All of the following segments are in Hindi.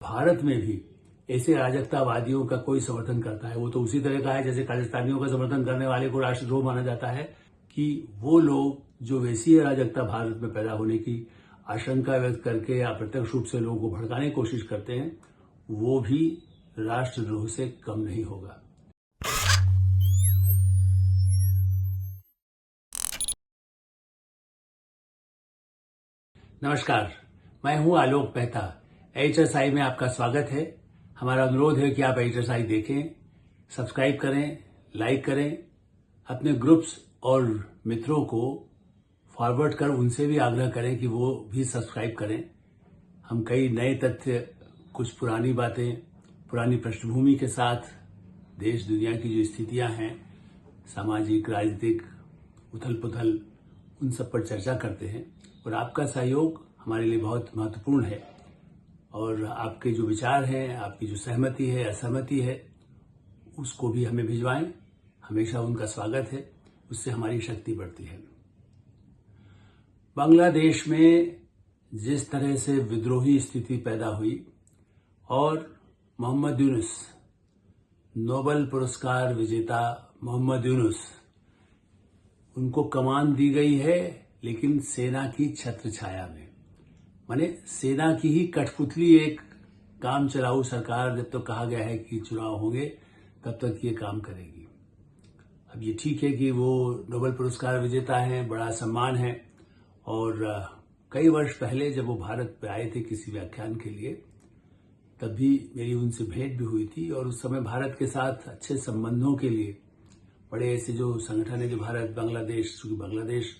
भारत में भी ऐसे अराजकतावादियों का कोई समर्थन करता है, वो तो उसी तरह का है जैसे खालिस्तानियों का समर्थन करने वाले को राष्ट्रद्रोह माना जाता है कि वो लोग जो वैसी अराजकता भारत में पैदा होने की आशंका व्यक्त करके या प्रत्यक्ष रूप से लोगों को भड़काने की कोशिश करते हैं, वो भी राष्ट्रद्रोह से कम नहीं होगा। नमस्कार, मैं हूं आलोक मेहता। HSI में आपका स्वागत है। हमारा अनुरोध है कि आप HSI देखें, सब्सक्राइब करें, लाइक करें, अपने ग्रुप्स और मित्रों को फॉरवर्ड कर उनसे भी आग्रह करें कि वो भी सब्सक्राइब करें। हम कई नए तथ्य, कुछ पुरानी बातें, पुरानी पृष्ठभूमि के साथ देश दुनिया की जो स्थितियां हैं, सामाजिक, राजनीतिक उथल पुथल, उन सब पर चर्चा करते हैं और आपका सहयोग हमारे लिए बहुत महत्वपूर्ण है। और आपके जो विचार हैं, आपकी जो सहमति है, असहमति है, उसको भी हमें भिजवाएं। हमेशा उनका स्वागत है, उससे हमारी शक्ति बढ़ती है। बांग्लादेश में जिस तरह से विद्रोही स्थिति पैदा हुई और मोहम्मद यूनुस, नोबेल पुरस्कार विजेता मोहम्मद यूनुस, उनको कमान दी गई है, लेकिन सेना की छत्र छाया में, माने सेना की ही कठपुतली एक काम चलाऊ सरकार, जब तक कहा गया है कि चुनाव होंगे तब तक ये काम करेगी। अब ये ठीक है कि वो नोबेल पुरस्कार विजेता हैं, बड़ा सम्मान है। और कई वर्ष पहले जब वो भारत पे आए थे किसी व्याख्यान के लिए, तब भी मेरी उनसे भेंट भी हुई थी और उस समय भारत के साथ अच्छे संबंधों के लिए बड़े ऐसे जो संगठन है, जो भारत बांग्लादेश, चूंकि बांग्लादेश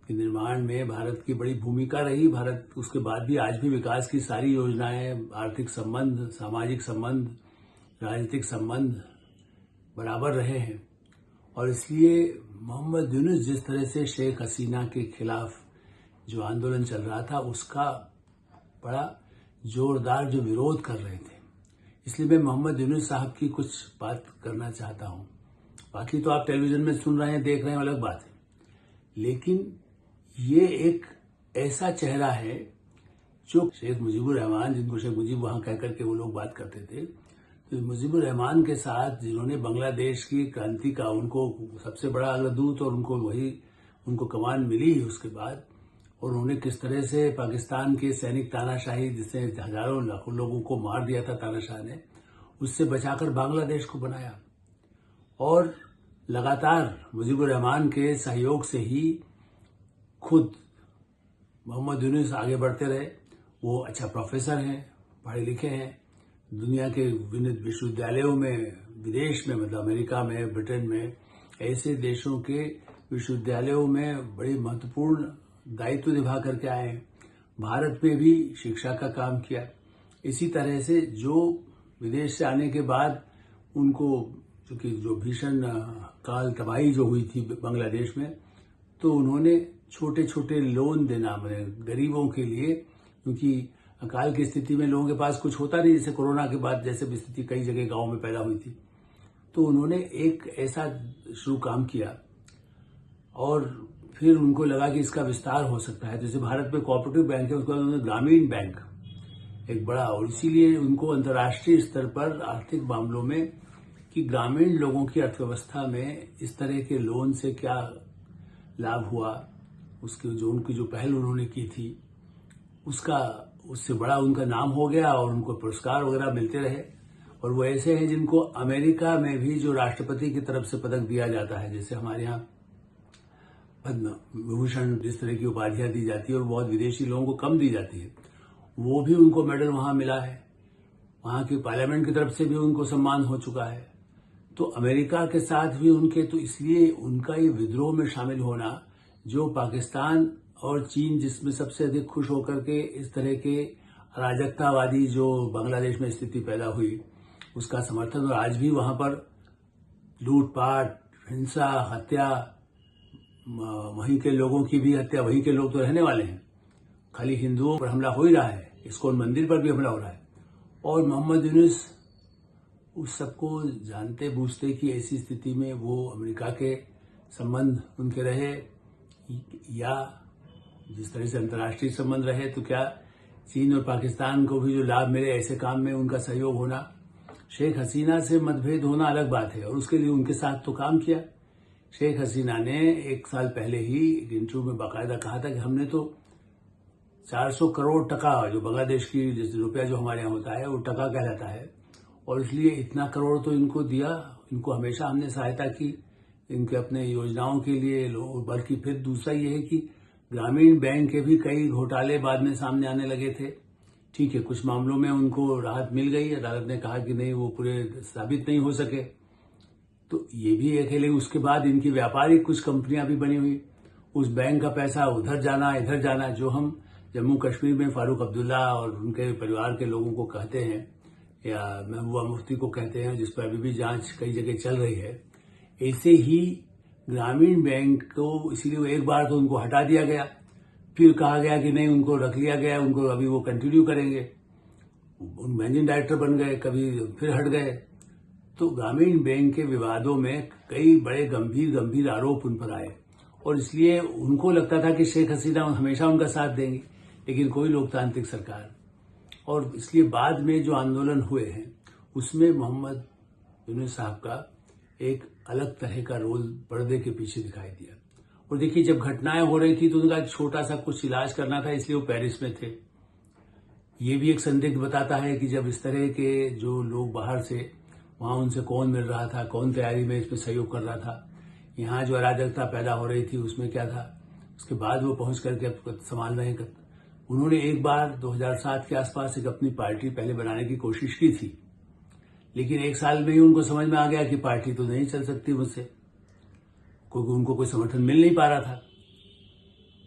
के निर्माण में भारत की बड़ी भूमिका रही, भारत उसके बाद भी आज भी विकास की सारी योजनाएं, आर्थिक संबंध, सामाजिक संबंध, राजनीतिक संबंध बराबर रहे हैं। और इसलिए मोहम्मद यूनुस जिस तरह से शेख हसीना के खिलाफ जो आंदोलन चल रहा था, उसका बड़ा जोरदार जो विरोध कर रहे थे, इसलिए मैं मोहम्मद यूनुस साहब की कुछ बात करना चाहता हूं। बाकी तो आप टेलीविजन में सुन रहे हैं, देख रहे हैं, अलग बात है, लेकिन ये एक ऐसा चेहरा है जो शेख मुजीबुर रहमान, जिनको शेख मुजीब वहां कहकर के वो लोग बात करते थे, तो मुजीबुर रहमान के साथ जिन्होंने बांग्लादेश की क्रांति का, उनको सबसे बड़ा अग्रदूत और उनको कमान मिली उसके बाद, और उन्होंने किस तरह से पाकिस्तान के सैनिक तानाशाही, जिससे हजारों लाखों लोगों को मार दिया था तानाशाह ने, उससे बचाकर बांग्लादेश को बनाया। और लगातार मुजीबुर रहमान के सहयोग से ही खुद मोहम्मद यूनुस आगे बढ़ते रहे। वो अच्छा प्रोफेसर हैं, पढ़े लिखे हैं, दुनिया के विभिन्न विश्वविद्यालयों में, विदेश में, मतलब अमेरिका में, ब्रिटेन में, ऐसे देशों के विश्वविद्यालयों में बड़ी महत्वपूर्ण दायित्व निभा करके आए हैं। भारत में भी शिक्षा का काम किया। इसी तरह से जो विदेश से आने के बाद उनको, क्योंकि जो भीषण काल तबाही जो हुई थी बांग्लादेश में, तो उन्होंने छोटे छोटे लोन देना, मैंने गरीबों के लिए, क्योंकि अकाल की स्थिति में लोगों के पास कुछ होता नहीं, जैसे कोरोना के बाद जैसे स्थिति कई जगह गांव में पैदा हुई थी, तो उन्होंने एक ऐसा शुरू काम किया और फिर उनको लगा कि इसका विस्तार हो सकता है। जैसे भारत में कोऑपरेटिव बैंक है, उसके बाद उन्होंने ग्रामीण बैंक एक बड़ा, और इसीलिए उनको अंतर्राष्ट्रीय स्तर पर आर्थिक मामलों में कि ग्रामीण लोगों की अर्थव्यवस्था में इस तरह के लोन से क्या लाभ हुआ, उसकी जो पहल उन्होंने की थी, उससे बड़ा उनका नाम हो गया और उनको पुरस्कार वगैरह मिलते रहे। और वो ऐसे हैं जिनको अमेरिका में भी जो राष्ट्रपति की तरफ से पदक दिया जाता है, जैसे हमारे यहाँ पद्म विभूषण, जिस तरह की उपाधियां दी जाती है और बहुत विदेशी लोगों को कम दी जाती है, वो भी उनको मेडल वहां मिला है। वहां की पार्लियामेंट की तरफ से भी उनको सम्मान हो चुका है। तो अमेरिका के साथ भी उनके, तो इसलिए उनका ये विद्रोह में शामिल होना, जो पाकिस्तान और चीन जिसमें सबसे अधिक खुश होकर के इस तरह के अराजकतावादी जो बांग्लादेश में स्थिति पैदा हुई, उसका समर्थन, और आज भी वहां पर लूटपाट, हिंसा, हत्या, वहीं के लोगों की भी हत्या, वहीं के लोग तो रहने वाले हैं, खाली हिंदुओं पर हमला हो ही रहा है, इस्कॉन मंदिर पर भी हमला हो रहा है। और मोहम्मद यूनुस उस सबको जानते बूझते कि ऐसी स्थिति में वो अमेरिका के संबंध उनके रहे, या जिस तरह से अंतर्राष्ट्रीय संबंध रहे, तो क्या चीन और पाकिस्तान को भी जो लाभ मिले ऐसे काम में उनका सहयोग होना, शेख हसीना से मतभेद होना अलग बात है और उसके लिए उनके साथ तो काम किया। शेख हसीना ने 1 साल पहले ही एक इंटरव्यू में बाकायदा कहा था कि हमने तो 400 करोड़ टका, जो बांग्लादेश की रुपया जो हमारे यहाँ होता है वो टका कहलाता है, और इसलिए इतना करोड़ तो इनको दिया, इनको हमेशा हमने सहायता की इनके अपने योजनाओं के लिए। बल्कि फिर दूसरा ये है कि ग्रामीण बैंक के भी कई घोटाले बाद में सामने आने लगे थे। ठीक है, कुछ मामलों में उनको राहत मिल गई, अदालत ने कहा कि नहीं वो पूरे साबित नहीं हो सके, तो ये भी एक है। लेकिन उसके बाद इनकी व्यापारिक कुछ कंपनियां भी बनी हुई, उस बैंक का पैसा उधर जाना इधर जाना, जो हम जम्मू कश्मीर में फारूक अब्दुल्ला और उनके परिवार के लोगों को कहते हैं या महबूबा मुफ्ती को कहते हैं, जिस पर अभी भी जांच कई जगह चल रही है, ऐसे ही ग्रामीण बैंक को इसीलिए एक बार तो उनको हटा दिया गया, फिर कहा गया कि नहीं उनको रख लिया गया, उनको अभी वो कंटिन्यू करेंगे, मैनेजिंग डायरेक्टर बन गए, कभी फिर हट गए। तो ग्रामीण बैंक के विवादों में कई बड़े गंभीर आरोप उन पर आए और इसलिए उनको लगता था कि शेख हसीना हमेशा उनका साथ देंगे, लेकिन कोई लोकतांत्रिक सरकार, और इसलिए बाद में जो आंदोलन हुए हैं उसमें मोहम्मद यूनुस साहब का एक अलग तरह का रोल पर्दे के पीछे दिखाई दिया। और देखिए, जब घटनाएं हो रही थी तो उनका एक छोटा सा कुछ इलाज करना था, इसलिए वो पेरिस में थे। ये भी एक संदिग्ध बताता है कि जब इस तरह के जो लोग बाहर से, वहां उनसे कौन मिल रहा था, कौन तैयारी में इसमें सहयोग कर रहा था, यहाँ जो अराजकता पैदा हो रही थी उसमें क्या था, उसके बाद वो पहुंच करके संभाल रहे हैं। उन्होंने एक बार 2007 के आसपास एक अपनी पार्टी पहले बनाने की कोशिश की थी, लेकिन 1 साल में ही उनको समझ में आ गया कि पार्टी तो नहीं चल सकती मुझसे, क्योंकि उनको कोई समर्थन मिल नहीं पा रहा था।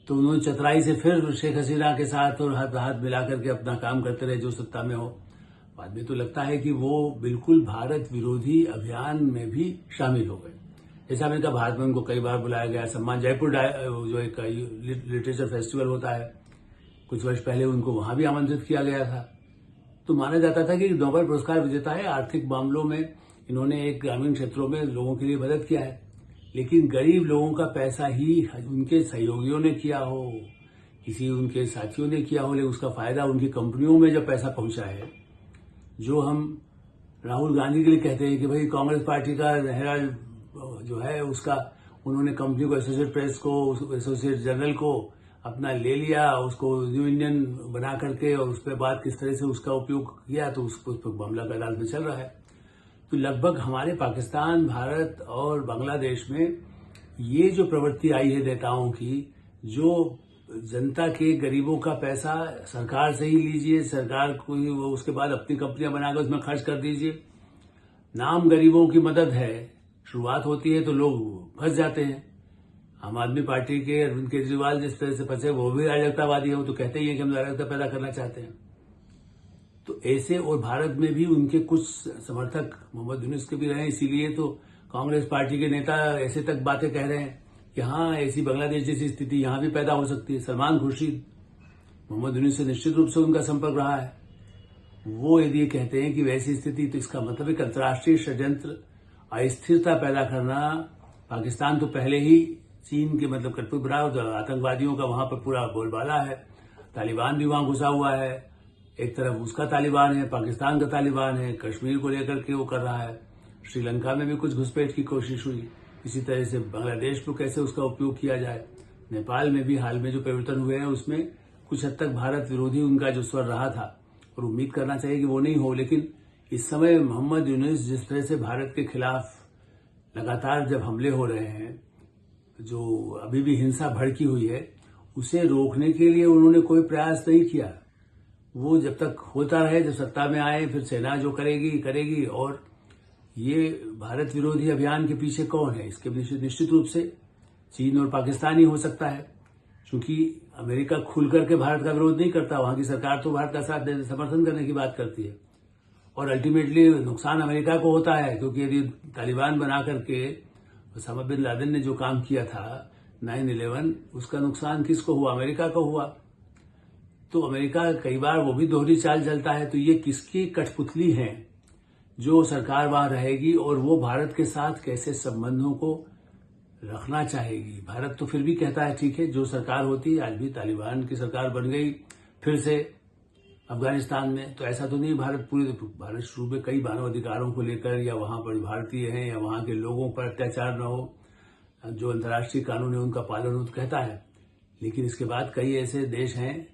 तो उन्होंने चतुराई से फिर शेख हसीना के साथ और हाथ हाथ मिला करके अपना काम करते रहे, जो सत्ता में हो। बाद में तो लगता है कि वो बिल्कुल भारत विरोधी अभियान में भी शामिल हो गए। जैसा मैंने कहा, भारत में उनको कई बार बुलाया गया, सम्मान जयपुर जो एक लिटरेचर फेस्टिवल होता है, कुछ वर्ष पहले उनको वहां भी आमंत्रित किया गया था। तो माना जाता था कि नोबेल पुरस्कार विजेता है, आर्थिक मामलों में इन्होंने एक ग्रामीण क्षेत्रों में लोगों के लिए मदद किया है, लेकिन गरीब लोगों का पैसा ही उनके सहयोगियों ने किया हो, किसी उनके साथियों ने किया हो, लेकिन उसका फायदा उनकी कंपनियों में जब पैसा पहुंचा है, जो हम राहुल गांधी के लिए कहते हैं कि भाई कांग्रेस पार्टी का हेराल्ड जो है उसका, उन्होंने कंपनी को, एसोसिएट प्रेस को, एसोसिएट जर्नल को अपना ले लिया, उसको न्यू इंडियन बना करके, और उस पर बात किस तरह से उसका उपयोग किया, तो उस पर मामला का अदालत में चल रहा है। तो लगभग हमारे पाकिस्तान, भारत और बांग्लादेश में ये जो प्रवृत्ति आई है नेताओं की, जो जनता के गरीबों का पैसा सरकार से ही लीजिए, सरकार को ही वो उसके बाद अपनी कंपनियां बनाकर उसमें खर्च कर दीजिए, नाम गरीबों की मदद है, शुरुआत होती है तो लोग फंस जाते हैं। आम आदमी पार्टी के अरविंद केजरीवाल जिस तरह से फंसे, वो भी अराजकतावादी है, वो तो कहते ही है कि हम अराजकता पैदा करना चाहते हैं। तो ऐसे, और भारत में भी उनके कुछ समर्थक मोहम्मद यूनुस के भी रहे, इसीलिए तो कांग्रेस पार्टी के नेता ऐसे तक बातें कह रहे हैं कि हाँ, ऐसी बांग्लादेश जैसी स्थिति यहां भी पैदा हो सकती है। सलमान खुर्शीद, मोहम्मद यूनुस से निश्चित रूप से उनका संपर्क रहा है, वो यदि कहते हैं कि वैसी स्थिति, तो इसका मतलब एक अंतर्राष्ट्रीय षड्यंत्र, अस्थिरता पैदा करना। पाकिस्तान तो पहले ही चीन के मतलब कठपुतला आतंकवादियों का वहां पर पूरा बोलबाला है, तालिबान भी वहां घुसा हुआ है, एक तरफ उसका तालिबान है, पाकिस्तान का तालिबान है, कश्मीर को लेकर के वो कर रहा है, श्रीलंका में भी कुछ घुसपैठ की कोशिश हुई, इसी तरह से बांग्लादेश को कैसे उसका उपयोग किया जाए, नेपाल में भी हाल में जो परिवर्तन हुए हैं उसमें कुछ हद तक भारत विरोधी उनका जो स्वर रहा था, और उम्मीद करना चाहिए कि वो नहीं हो। लेकिन इस समय मोहम्मद यूनुस जिस तरह से भारत के खिलाफ लगातार जब हमले हो रहे हैं, जो अभी भी हिंसा भड़की हुई है, उसे रोकने के लिए उन्होंने कोई प्रयास नहीं किया। वो जब तक होता रहे, जब सत्ता में आए, फिर सेना जो करेगी। और ये भारत विरोधी अभियान के पीछे कौन है, इसके निश्चित रूप से चीन और पाकिस्तान ही हो सकता है, क्योंकि अमेरिका खुल करके भारत का विरोध नहीं करता, वहां की सरकार तो भारत का साथ देने, समर्थन करने की बात करती है, और अल्टीमेटली नुकसान अमेरिका को होता है, क्योंकि यदि तालिबान बना करके ओसामा बिन लादेन ने जो काम किया था 9/11, उसका नुकसान किसको हुआ, अमेरिका को हुआ। तो अमेरिका कई बार वो भी दोहरी चाल चलता है। तो ये किसकी कठपुतली है जो सरकार वहां रहेगी, और वो भारत के साथ कैसे संबंधों को रखना चाहेगी। भारत तो फिर भी कहता है ठीक है, जो सरकार होती है, आज भी तालिबान की सरकार बन गई फिर से, अफगानिस्तान में तो ऐसा तो नहीं, भारत शुरू में कई मानव अधिकारों को लेकर या वहां पर भारतीय हैं या वहां के लोगों पर अत्याचार न हो, जो अंतर्राष्ट्रीय कानून है उनका पालन हो, तो कहता है। लेकिन इसके बाद कई ऐसे देश हैं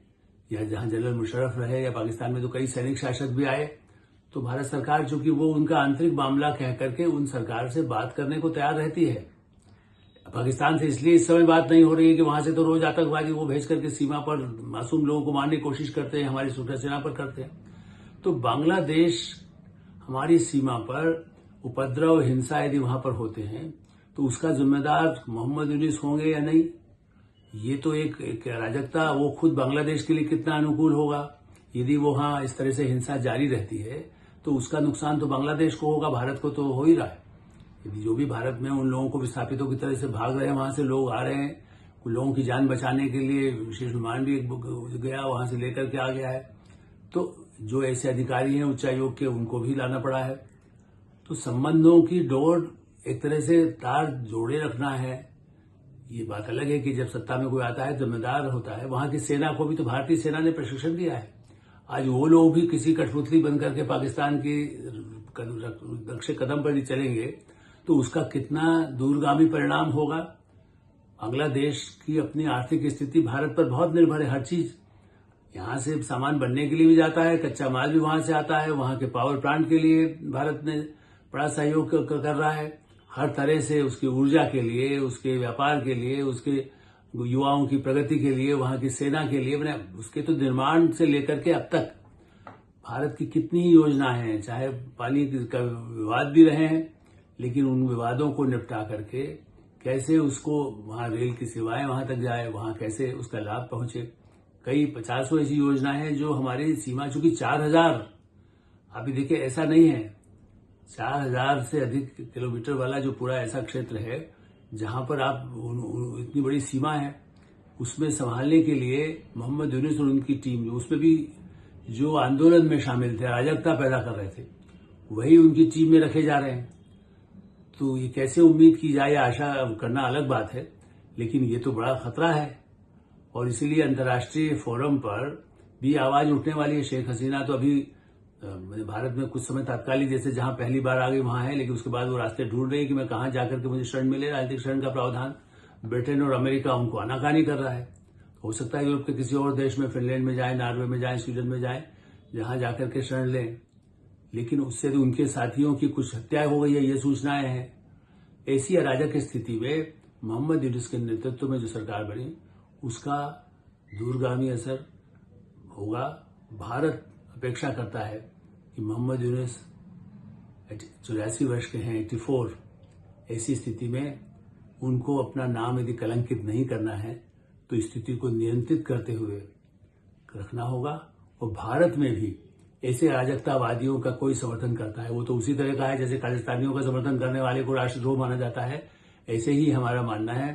या जहां जनरल मुशर्रफ रहे या पाकिस्तान में तो कई सैनिक शासक भी आए, तो भारत सरकार चूंकि वो उनका आंतरिक मामला कह करके उन सरकार से बात करने को तैयार रहती है। पाकिस्तान से इसलिए इस समय बात नहीं हो रही है कि वहां से तो रोज आतंकवादी वो भेज करके सीमा पर मासूम लोगों को मारने की कोशिश करते हैं, हमारी सुरक्षा सेना पर करते हैं। तो बांग्लादेश हमारी सीमा पर उपद्रव हिंसा यदि वहां पर होते हैं तो उसका जिम्मेदार मोहम्मद यूनुस होंगे या नहीं, ये तो एक अराजकता, वो खुद बांग्लादेश के लिए कितना अनुकूल होगा। यदि वो वहां इस तरह से हिंसा जारी रहती है तो उसका नुकसान तो बांग्लादेश को होगा, भारत को तो हो ही रहा है। यदि जो भी भारत में उन लोगों को विस्थापितों की तरह से भाग रहे हैं, वहां से लोग आ रहे हैं, कुछ लोगों की जान बचाने के लिए विशेष विमान भी गया, वहां से लेकर के आ गया है, तो जो ऐसे अधिकारी हैं उच्चायोग के उनको भी लाना पड़ा है। तो संबंधों की डोर एक तरह से तार जोड़े रखना है। ये बात अलग है कि जब सत्ता में कोई आता है जिम्मेदार होता है, वहां की सेना को भी तो भारतीय सेना ने प्रशिक्षण दिया है। आज वो लोग भी किसी कठपुतली बनकर के पाकिस्तान के नक्शे कदम पर ही चलेंगे तो उसका कितना दूरगामी परिणाम होगा। बांग्लादेश की अपनी आर्थिक स्थिति भारत पर बहुत निर्भर है, हर चीज यहां से सामान बनने के लिए भी जाता है, कच्चा माल भी वहां से आता है, वहां के पावर प्लांट के लिए भारत ने बड़ा सहयोग कर रहा है, हर तरह से उसकी ऊर्जा के लिए, उसके व्यापार के लिए, उसके युवाओं की प्रगति के लिए, वहां की सेना के लिए, मैंने उसके तो निर्माण से लेकर के अब तक भारत की कितनी योजनाएं हैं। चाहे पानी का विवाद भी रहे हैं, लेकिन उन विवादों को निपटा करके कैसे उसको वहां रेल की सेवाएं वहां तक जाए, वहां कैसे उसका लाभ पहुंचे। कई 50 ऐसी योजनाएं हैं जो हमारी सीमा, चूंकि 4000, अभी देखिए ऐसा नहीं है, 4000 से अधिक किलोमीटर वाला जो पूरा ऐसा क्षेत्र है जहां पर आप इतनी बड़ी सीमा है, उसमें संभालने के लिए मोहम्मद यूनुस और उनकी टीम, उसमें भी जो आंदोलन में शामिल थे, अराजकता पैदा कर रहे थे, वही उनकी टीम में रखे जा रहे हैं। तो ये कैसे उम्मीद की जाए या आशा करना अलग बात है, लेकिन ये तो बड़ा खतरा है और इसीलिए अंतर्राष्ट्रीय फोरम पर भी आवाज उठने वाली है। शेख हसीना तो अभी भारत में कुछ समय तात्कालिक, जैसे जहां पहली बार आ गई वहां है, लेकिन उसके बाद वो रास्ते ढूंढ रही है कि मैं कहां जाकर के मुझे शरण मिले। राजनीतिक शरण का प्रावधान ब्रिटेन और अमेरिका उनको आनाकानी कर रहा है। हो सकता है यूरोप के किसी और देश में, फिनलैंड में जाए, नॉर्वे में जाए, स्वीडन में जाए, जहां जाकर के शरण लें, लेकिन उससे तो उनके साथियों की कुछ हत्या हो गई है, ये सूचनाएं हैं। ऐसी अराजक स्थिति में मोहम्मद यूनुस के नेतृत्व में जो सरकार बनी, उसका दूरगामी असर होगा। भारत अपेक्षा करता है कि मोहम्मद यूनुस 84 वर्ष के हैं, 84, ऐसी स्थिति में उनको अपना नाम यदि कलंकित नहीं करना है तो स्थिति को नियंत्रित करते हुए रखना होगा। और भारत में भी ऐसे अराजकतावादियों का कोई समर्थन करता है, वो तो उसी तरह का है जैसे खालिस्तानियों का समर्थन करने वाले को राष्ट्रद्रोह माना जाता है। ऐसे ही हमारा मानना है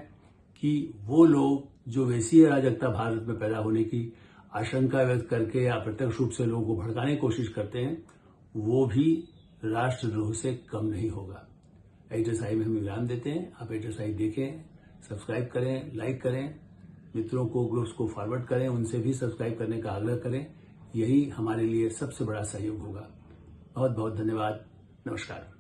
कि वो लोग जो वैसी अराजकता भारत में पैदा होने की आशंका व्यक्त करके या प्रत्यक्ष रूप से लोगों को भड़काने की कोशिश करते हैं, वो भी राष्ट्रद्रोह से कम नहीं होगा। एडिटर्स आई में हम विराम देते हैं। आप एडिटर्स आई देखें, सब्सक्राइब करें, लाइक करें, मित्रों को, ग्रुप्स को फॉरवर्ड करें, उनसे भी सब्सक्राइब करने का आग्रह करें। यही हमारे लिए सबसे बड़ा सहयोग होगा। बहुत बहुत धन्यवाद। नमस्कार।